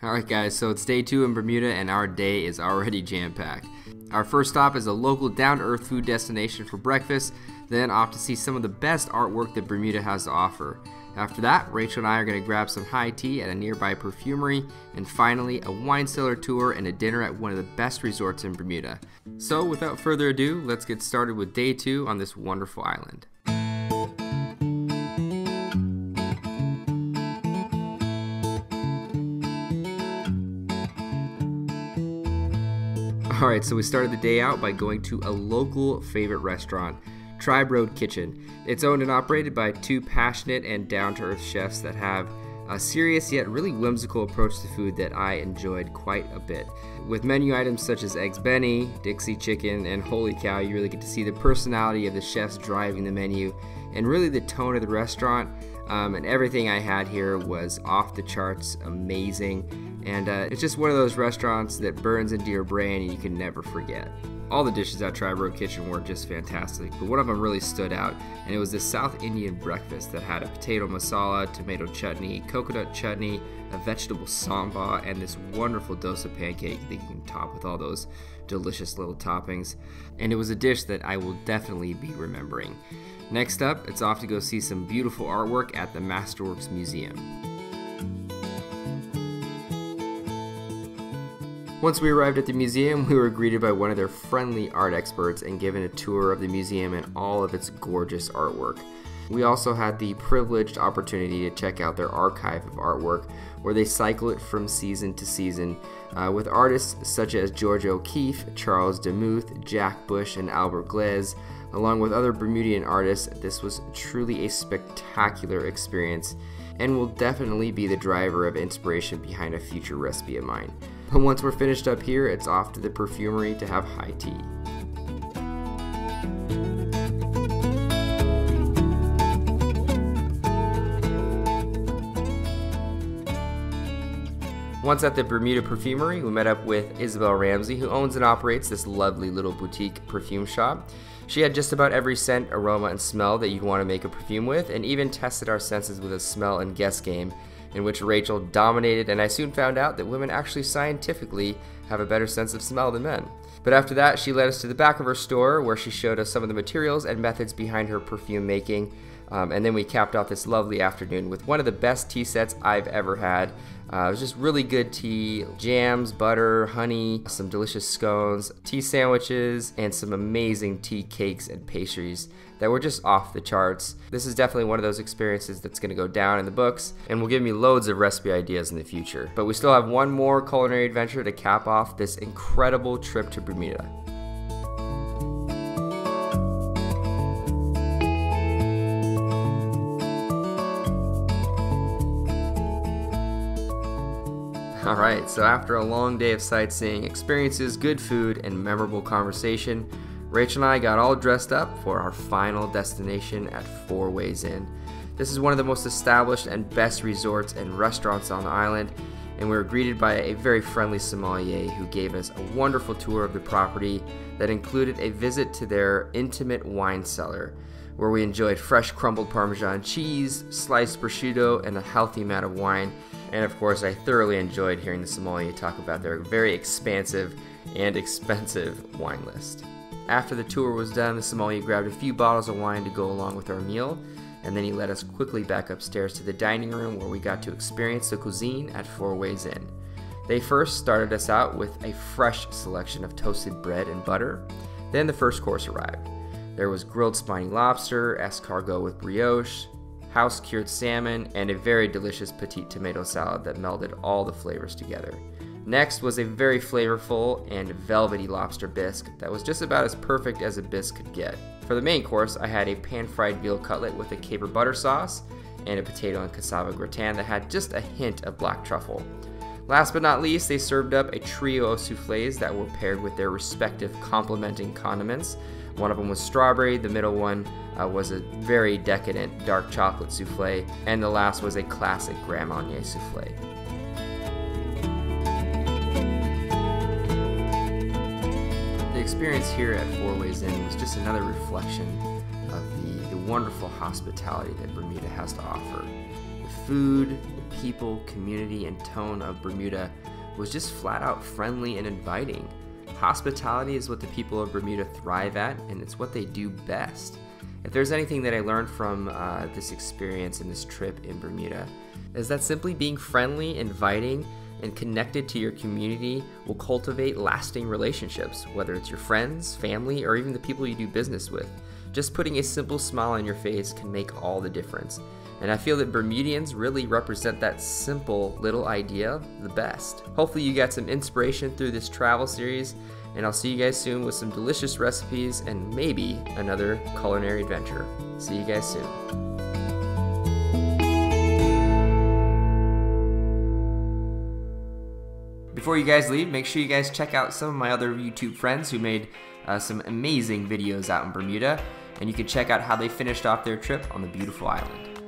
Alright guys, so it's day 2 in Bermuda and our day is already jam-packed. Our first stop is a local down-to-earth food destination for breakfast, then off to see some of the best artwork that Bermuda has to offer. After that, Rachel and I are going to grab some high tea at a nearby perfumery, and finally a wine cellar tour and a dinner at one of the best resorts in Bermuda. So without further ado, let's get started with day 2 on this wonderful island. Alright, so we started the day out by going to a local favorite restaurant, Tribe Road Kitchen. It's owned and operated by 2 passionate and down-to-earth chefs that have a serious yet really whimsical approach to food that I enjoyed quite a bit. With menu items such as Eggs Benny, Dixie Chicken, and Holy Cow, you really get to see the personality of the chefs driving the menu and really the tone of the restaurant. And everything I had here was off the charts amazing. And it's just one of those restaurants that burns into your brain and you can never forget. All the dishes at Tribe Road Kitchen were just fantastic, but one of them really stood out, and it was this South Indian breakfast that had a potato masala, tomato chutney, coconut chutney, a vegetable sambar, and this wonderful dosa pancake that you can top with all those delicious little toppings. And it was a dish that I will definitely be remembering. Next up, it's off to go see some beautiful artwork at the Masterworks Museum. Once we arrived at the museum, we were greeted by one of their friendly art experts and given a tour of the museum and all of its gorgeous artwork. We also had the privileged opportunity to check out their archive of artwork, where they cycle it from season to season, with artists such as George O'Keeffe, Charles Demuth, Jack Bush, and Albert Glaze, along with other Bermudian artists. This was truly a spectacular experience and will definitely be the driver of inspiration behind a future recipe of mine. But once we're finished up here, it's off to the perfumery to have high tea. Once at the Bermuda Perfumery, we met up with Isabel Ramsey, who owns and operates this lovely little boutique perfume shop. She had just about every scent, aroma, and smell that you'd want to make a perfume with, and even tested our senses with a smell and guess game, in which Rachel dominated, and I soon found out that women actually scientifically have a better sense of smell than men. But after that, she led us to the back of her store, where she showed us some of the materials and methods behind her perfume making. And then we capped off this lovely afternoon with one of the best tea sets I've ever had. It was just really good tea, jams, butter, honey, some delicious scones, tea sandwiches, and some amazing tea cakes and pastries that were just off the charts. This is definitely one of those experiences that's going to go down in the books and will give me loads of recipe ideas in the future. But we still have one more culinary adventure to cap off this incredible trip to Bermuda. Alright, so after a long day of sightseeing, experiences, good food, and memorable conversation, Rachel and I got all dressed up for our final destination at 4 Ways Inn. This is one of the most established and best resorts and restaurants on the island, and we were greeted by a very friendly sommelier who gave us a wonderful tour of the property that included a visit to their intimate wine cellar, where we enjoyed fresh crumbled Parmesan cheese, sliced prosciutto, and a healthy amount of wine. And of course, I thoroughly enjoyed hearing the sommelier talk about their very expansive and expensive wine list. After the tour was done, the sommelier grabbed a few bottles of wine to go along with our meal, and then he led us quickly back upstairs to the dining room, where we got to experience the cuisine at 4 Ways Inn. They first started us out with a fresh selection of toasted bread and butter. Then the first course arrived. There was grilled spiny lobster, escargot with brioche, house-cured salmon, and a very delicious petite tomato salad that melded all the flavors together. Next was a very flavorful and velvety lobster bisque that was just about as perfect as a bisque could get. For the main course, I had a pan-fried veal cutlet with a caper butter sauce and a potato and cassava gratin that had just a hint of black truffle. Last but not least, they served up a trio of soufflés that were paired with their respective complementing condiments. One of them was strawberry, the middle one was a very decadent dark chocolate soufflé, and the last was a classic Grand Marnier soufflé. The experience here at 4 Ways Inn was just another reflection of the wonderful hospitality that Bermuda has to offer. The food, the people, community, and tone of Bermuda was just flat out friendly and inviting. Hospitality is what the people of Bermuda thrive at, and it's what they do best. If there's anything that I learned from this experience and this trip in Bermuda, is that simply being friendly, inviting, and connected to your community will cultivate lasting relationships, whether it's your friends, family, or even the people you do business with. Just putting a simple smile on your face can make all the difference. And I feel that Bermudians really represent that simple little idea the best. Hopefully you got some inspiration through this travel series, and I'll see you guys soon with some delicious recipes and maybe another culinary adventure. See you guys soon. Before you guys leave, make sure you guys check out some of my other YouTube friends who made some amazing videos out in Bermuda, and you can check out how they finished off their trip on the beautiful island.